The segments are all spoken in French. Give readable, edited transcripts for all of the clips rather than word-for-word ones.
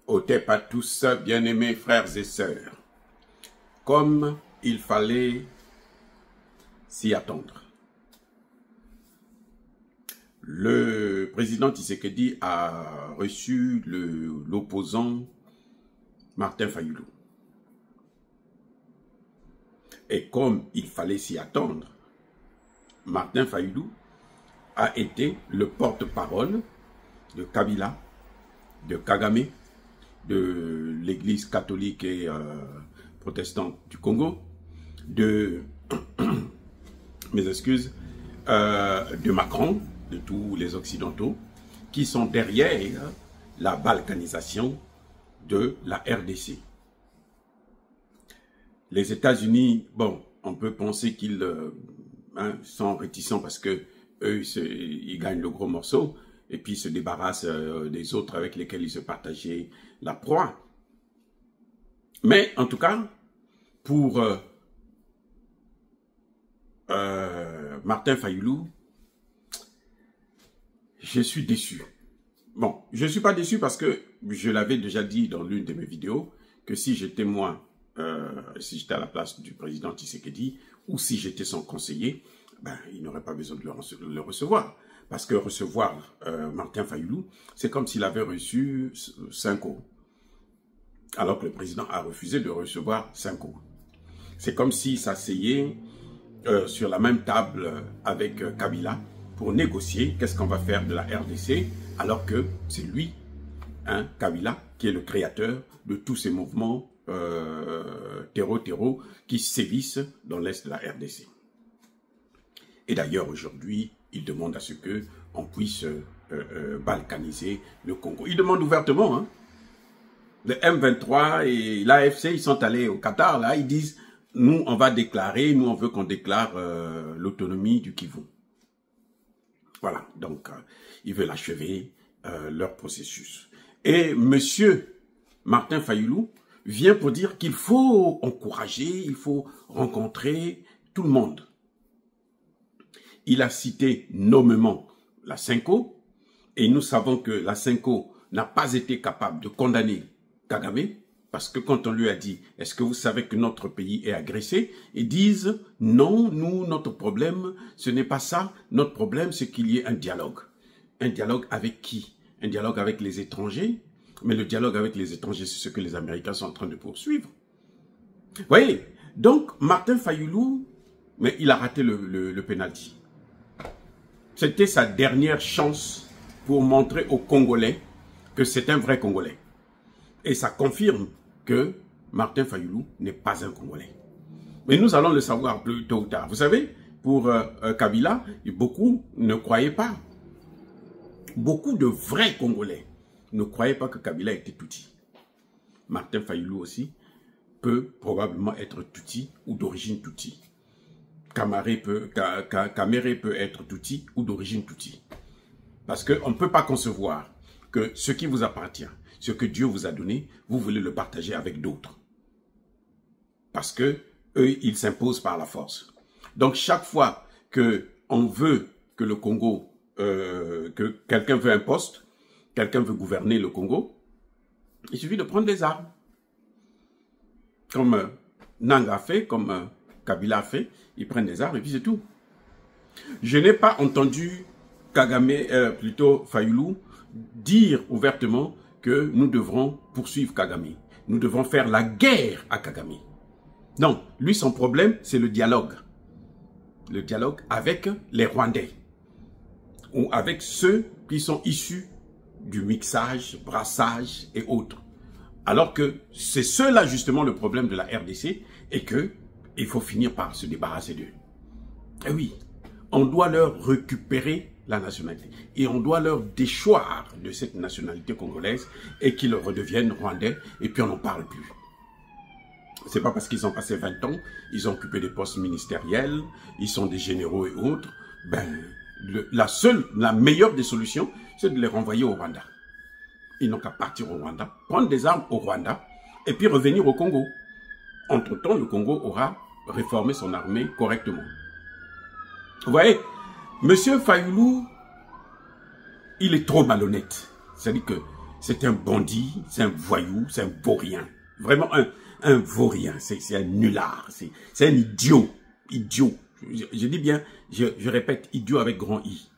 Otep à tous, bien-aimés frères et sœurs, comme il fallait s'y attendre. Le président Tshisekedi a reçu l'opposant Martin Fayulu. Et comme il fallait s'y attendre, Martin Fayulu a été le porte-parole de Kabila, de Kagame, de l'église catholique et protestante du Congo, de, mes excuses, de Macron, de tous les Occidentaux, qui sont derrière la balkanisation de la RDC. Les États-Unis, bon, on peut penser qu'ils sont réticents parce que eux, ils gagnent le gros morceau et puis se débarrassent des autres avec lesquels ils se partageaient la proie. Mais en tout cas, pour Martin Fayulu, je suis déçu. Bon, je ne suis pas déçu parce que je l'avais déjà dit dans l'une de mes vidéos que si j'étais moi, si j'étais à la place du président Tshisekedi ou si j'étais son conseiller, ben, il n'aurait pas besoin de le recevoir. Parce que recevoir Martin Fayulu, c'est comme s'il avait reçu Cinco. Alors que le président a refusé de recevoir Cinco. C'est comme s'il s'asseyait sur la même table avec Kabila pour négocier qu'est-ce qu'on va faire de la RDC, alors que c'est lui, hein, Kabila, qui est le créateur de tous ces mouvements terreau qui sévissent dans l'est de la RDC. Et d'ailleurs, aujourd'hui, il demande à ce qu'on puisse balkaniser le Congo. Il demande ouvertement, hein. Le M23 et l'AFC, ils sont allés au Qatar, là, ils disent, nous, on va déclarer, nous, on veut qu'on déclare l'autonomie du Kivu. Voilà, donc, ils veulent achever leur processus. Et monsieur Martin Fayulu vient pour dire qu'il faut encourager, il faut rencontrer tout le monde. Il a cité nommément la Cinco, et nous savons que la Cinco n'a pas été capable de condamner Kagame, parce que quand on lui a dit, est-ce que vous savez que notre pays est agressé? Ils disent, non, nous, notre problème, ce n'est pas ça. Notre problème, c'est qu'il y ait un dialogue. Un dialogue avec qui? Un dialogue avec les étrangers? Mais le dialogue avec les étrangers, c'est ce que les Américains sont en train de poursuivre. Vous voyez? Donc, Martin Fayulu, mais il a raté le penalty. C'était sa dernière chance pour montrer aux Congolais que c'est un vrai Congolais. Et ça confirme que Martin Fayulu n'est pas un Congolais. Mais nous allons le savoir plus tôt ou tard. Vous savez, pour Kabila, beaucoup ne croyaient pas. Beaucoup de vrais Congolais ne croyaient pas que Kabila était Tutsi. Martin Fayulu aussi peut probablement être Tutsi ou d'origine Tutsi. Kamere peut être Tutsi ou d'origine Tutsi. Parce qu'on ne peut pas concevoir que ce qui vous appartient, ce que Dieu vous a donné, vous voulez le partager avec d'autres. Parce que eux, ils s'imposent par la force. Donc chaque fois qu'on veut que le Congo, que quelqu'un veut un poste, quelqu'un veut gouverner le Congo, il suffit de prendre des armes. Comme Nanga a fait, comme Kabila a fait, ils prennent des armes et puis c'est tout. Je n'ai pas entendu Kagame, plutôt Fayulu, dire ouvertement que nous devrons poursuivre Kagame. Nous devons faire la guerre à Kagame. Non, lui son problème c'est le dialogue. Le dialogue avec les Rwandais. Ou avec ceux qui sont issus du mixage, brassage et autres. Alors que c'est ceux-là justement le problème de la RDC et que il faut finir par se débarrasser d'eux. Et oui, on doit leur récupérer la nationalité. Et on doit leur déchoir de cette nationalité congolaise et qu'ils redeviennent rwandais et puis on n'en parle plus. C'est pas parce qu'ils ont passé 20 ans, ils ont occupé des postes ministériels, ils sont des généraux et autres. Ben, la meilleure des solutions, c'est de les renvoyer au Rwanda. Ils n'ont qu'à partir au Rwanda, prendre des armes au Rwanda et puis revenir au Congo. Entre-temps, le Congo aura réformé son armée correctement. Vous voyez, Monsieur Fayulu, il est trop malhonnête. C'est-à-dire que c'est un bandit, c'est un voyou, c'est un vaurien. Vraiment un vaurien, c'est un nulard, c'est un idiot. Idiot. Je dis bien, je répète, idiot avec grand I.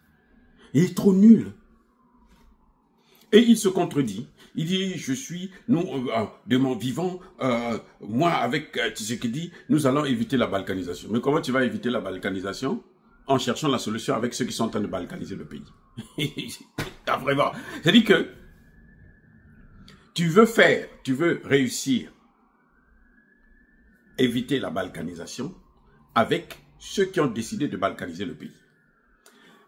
Il est trop nul. Et il se contredit. Il dit, nous, de mon vivant, moi avec Tshisekedi, nous allons éviter la balkanisation. Mais comment tu vas éviter la balkanisation? En cherchant la solution avec ceux qui sont en train de balkaniser le pays. Vraiment. C'est-à-dire que tu veux réussir, éviter la balkanisation avec ceux qui ont décidé de balkaniser le pays.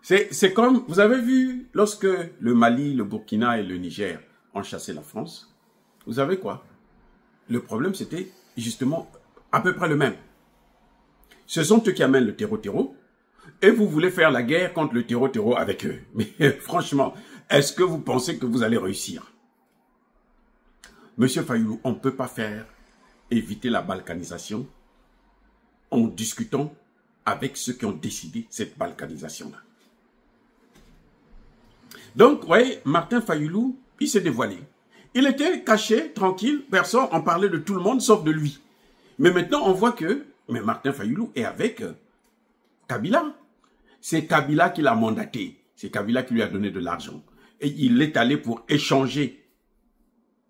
C'est comme, vous avez vu, lorsque le Mali, le Burkina et le Niger ont chassé la France, vous savez quoi? Le problème, c'était justement à peu près le même. Ce sont eux qui amènent le terreau, et vous voulez faire la guerre contre le terreau avec eux. Mais franchement, est-ce que vous pensez que vous allez réussir? Monsieur Fayoulou, on ne peut pas éviter la balkanisation en discutant avec ceux qui ont décidé cette balkanisation-là. Donc, vous voyez, Martin Fayoulou, il s'est dévoilé. Il était caché, tranquille, personne en parlait de tout le monde sauf de lui. Mais maintenant, on voit que Martin Fayoulou est avec Kabila. C'est Kabila qui l'a mandaté. C'est Kabila qui lui a donné de l'argent. Et il est allé pour échanger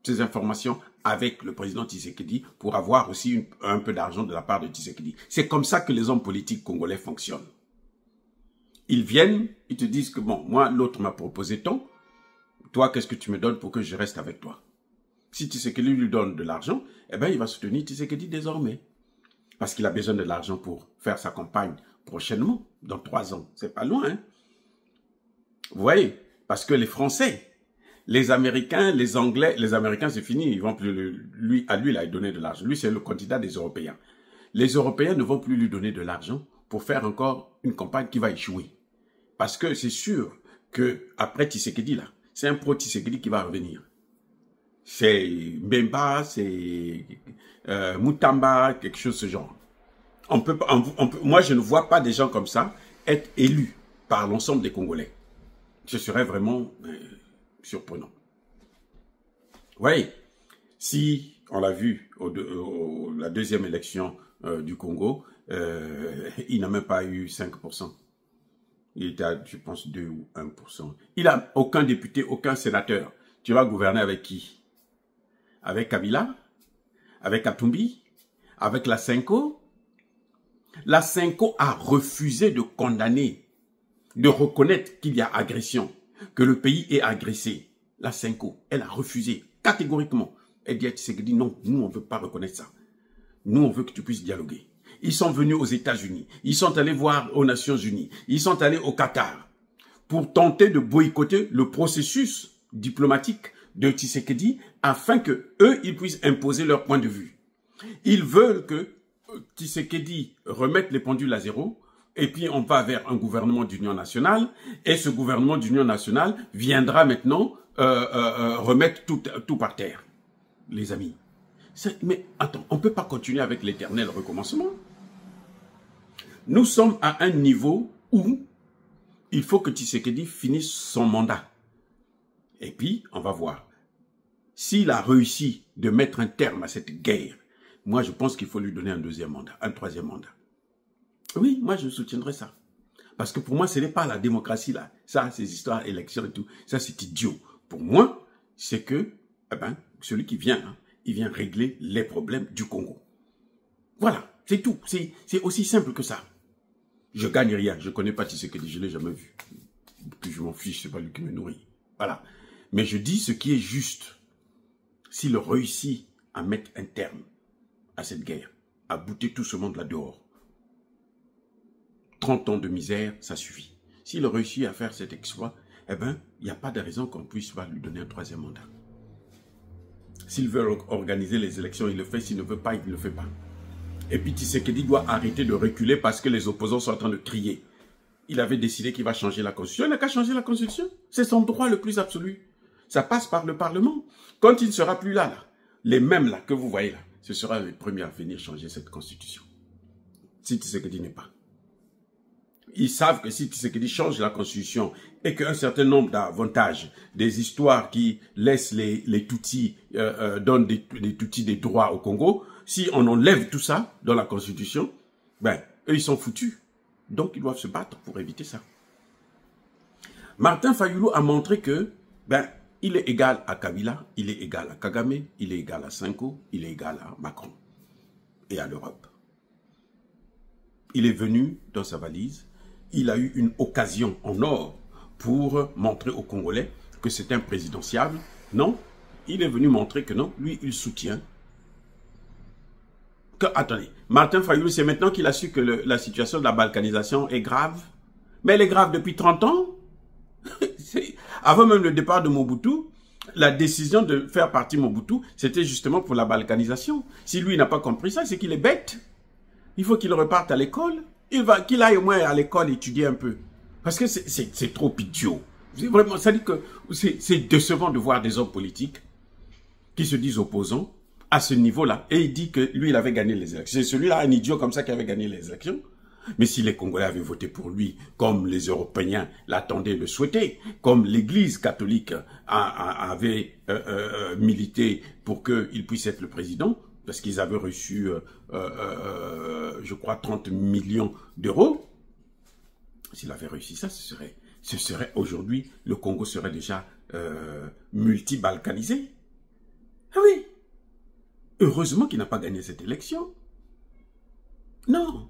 ces informations avec le président Tshisekedi pour avoir aussi un peu d'argent de la part de Tshisekedi. C'est comme ça que les hommes politiques congolais fonctionnent. Ils viennent, ils te disent que bon, moi, l'autre m'a proposé tant. Toi, qu'est-ce que tu me donnes pour que je reste avec toi? Si Tshisekedi lui donne de l'argent, eh ben, il va soutenir Tshisekedi désormais. Parce qu'il a besoin de l'argent pour faire sa campagne prochainement, dans 3 ans. C'est pas loin, hein? Vous voyez? Parce que les Français, les Américains, les Anglais, les Américains, c'est fini. Ils vont plus à lui, il a donné de l'argent. Lui, c'est le candidat des Européens. Les Européens ne vont plus lui donner de l'argent pour faire encore une campagne qui va échouer. Parce que c'est sûr que après Tshisekedi, là, c'est un pro-Tshisekedi qui va revenir. C'est Mbemba, c'est Moutamba, quelque chose de ce genre. Moi, je ne vois pas des gens comme ça être élus par l'ensemble des Congolais. Ce serait vraiment surprenant. Oui, si on l'a vu la deuxième élection du Congo, il n'a même pas eu 5%. Il était à, je pense, 2 ou 1%. Il n'a aucun député, aucun sénateur. Tu vas gouverner avec qui? Avec Kabila? Avec Katumbi? Avec la Senko? La Senko a refusé de condamner, de reconnaître qu'il y a agression, que le pays est agressé. La Senko, elle a refusé catégoriquement. Elle dit à Tshisekedi, non, nous on ne veut pas reconnaître ça. Nous on veut que tu puisses dialoguer. Ils sont venus aux États-Unis, ils sont allés voir aux Nations Unies, ils sont allés au Qatar pour tenter de boycotter le processus diplomatique de Tshisekedi afin que eux ils puissent imposer leur point de vue. Ils veulent que Tshisekedi remette les pendules à zéro et puis on va vers un gouvernement d'union nationale et ce gouvernement d'union nationale viendra maintenant remettre tout par terre. Les amis, mais attends, on ne peut pas continuer avec l'éternel recommencement. Nous sommes à un niveau où il faut que Tshisekedi finisse son mandat. Et puis, on va voir. S'il a réussi de mettre un terme à cette guerre, moi je pense qu'il faut lui donner un deuxième mandat, un troisième mandat. Oui, moi je soutiendrai ça. Parce que pour moi, ce n'est pas la démocratie là. Ça, ces histoires, élections et tout, ça c'est idiot. Pour moi, c'est que, celui qui vient, il vient régler les problèmes du Congo. Voilà, c'est tout. C'est aussi simple que ça. Je gagne rien. Je ne connais pas Tshisekedi, je ne l'ai jamais vu. Puis je m'en fiche, c'est pas lui qui me nourrit. Voilà. Mais je dis ce qui est juste. S'il réussit à mettre un terme à cette guerre, à bouter tout ce monde là dehors, 30 ans de misère, ça suffit. S'il réussit à faire cet exploit, il n'y a pas de raison qu'on puisse pas lui donner un troisième mandat. S'il veut organiser les élections, il le fait. S'il ne veut pas, il ne le fait pas. Et puis Tshisekedi doit arrêter de reculer parce que les opposants sont en train de crier. Il avait décidé qu'il va changer la Constitution. Il n'a qu'à changer la Constitution. C'est son droit le plus absolu. Ça passe par le Parlement. Quand il ne sera plus là, les mêmes là que vous voyez là, ce sera les premiers à venir changer cette Constitution. Si Tshisekedi n'est pas. Ils savent que si Tshisekedi change la Constitution et qu'un certain nombre d'avantages, des histoires qui laissent les Tutsis, donnent des Tutsis des droits au Congo, si on enlève tout ça dans la Constitution, ben, eux, ils sont foutus. Donc, ils doivent se battre pour éviter ça. Martin Fayulu a montré que, ben, il est égal à Kabila, il est égal à Kagame, il est égal à Sonko, il est égal à Macron et à l'Europe. Il est venu dans sa valise, il a eu une occasion en or pour montrer aux Congolais que c'est un présidentiable. Non, il est venu montrer que non, lui, il soutient. Attendez, Martin Fayulu, c'est maintenant qu'il a su que la situation de la balkanisation est grave. Mais elle est grave depuis 30 ans. Avant même le départ de Mobutu, la décision de faire partir Mobutu, c'était justement pour la balkanisation. Si lui n'a pas compris ça, c'est qu'il est bête. Il faut qu'il reparte à l'école. Qu'il aille au moins à l'école étudier un peu. Parce que c'est trop idiot. Vraiment, ça dit que c'est décevant de voir des hommes politiques qui se disent opposants à ce niveau-là. Et il dit que lui, il avait gagné les élections. C'est celui-là, un idiot comme ça, qui avait gagné les élections. Mais si les Congolais avaient voté pour lui, comme les Européens l'attendaient, le souhaitaient, comme l'Église catholique avait milité pour qu'il puisse être le président, parce qu'ils avaient reçu, je crois, 30 millions d'euros, s'il avait réussi ça, ce serait aujourd'hui, le Congo serait déjà multi-balkanisé. Ah oui. Heureusement qu'il n'a pas gagné cette élection. Non.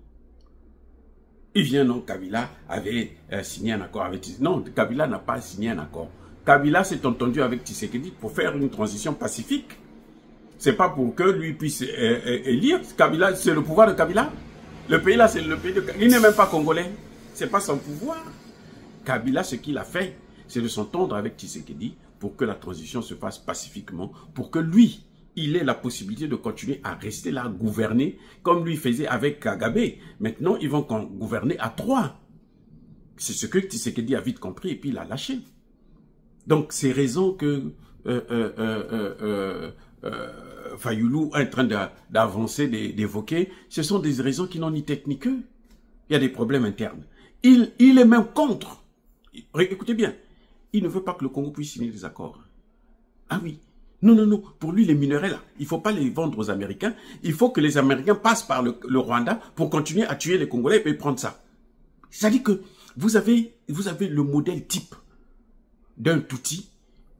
Il vient, non, Kabila avait signé un accord avec Tshisekedi. Non, Kabila n'a pas signé un accord. Kabila s'est entendu avec Tshisekedi pour faire une transition pacifique. C'est pas pour que lui puisse élire. Kabila, c'est le pouvoir de Kabila. Le pays là, c'est le pays de Kabila. Il n'est même pas congolais. C'est pas son pouvoir. Kabila, ce qu'il a fait, c'est de s'entendre avec Tshisekedi pour que la transition se fasse pacifiquement, pour que lui, il ait la possibilité de continuer à rester là, gouverner, comme lui faisait avec Kagame. Maintenant, ils vont gouverner à 3. C'est ce que Tshisekedi a vite compris et puis il a lâché. Donc, ces raisons que Fayulu est en train d'avancer, d'évoquer, ce sont des raisons qui n'ont ni tête ni queue. Il y a des problèmes internes. Il est même contre. Écoutez bien, il ne veut pas que le Congo puisse signer des accords. Ah oui. Non, non, non. Pour lui, les minerais, là, il ne faut pas les vendre aux Américains. Il faut que les Américains passent par le Rwanda pour continuer à tuer les Congolais et puis prendre ça. C'est-à-dire que vous avez le modèle type d'un Tutsi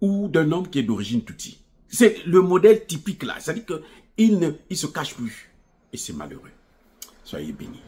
ou d'un homme qui est d'origine Tutsi. C'est le modèle typique là. C'est-à-dire qu'il ne se cache plus. Et c'est malheureux. Soyez bénis.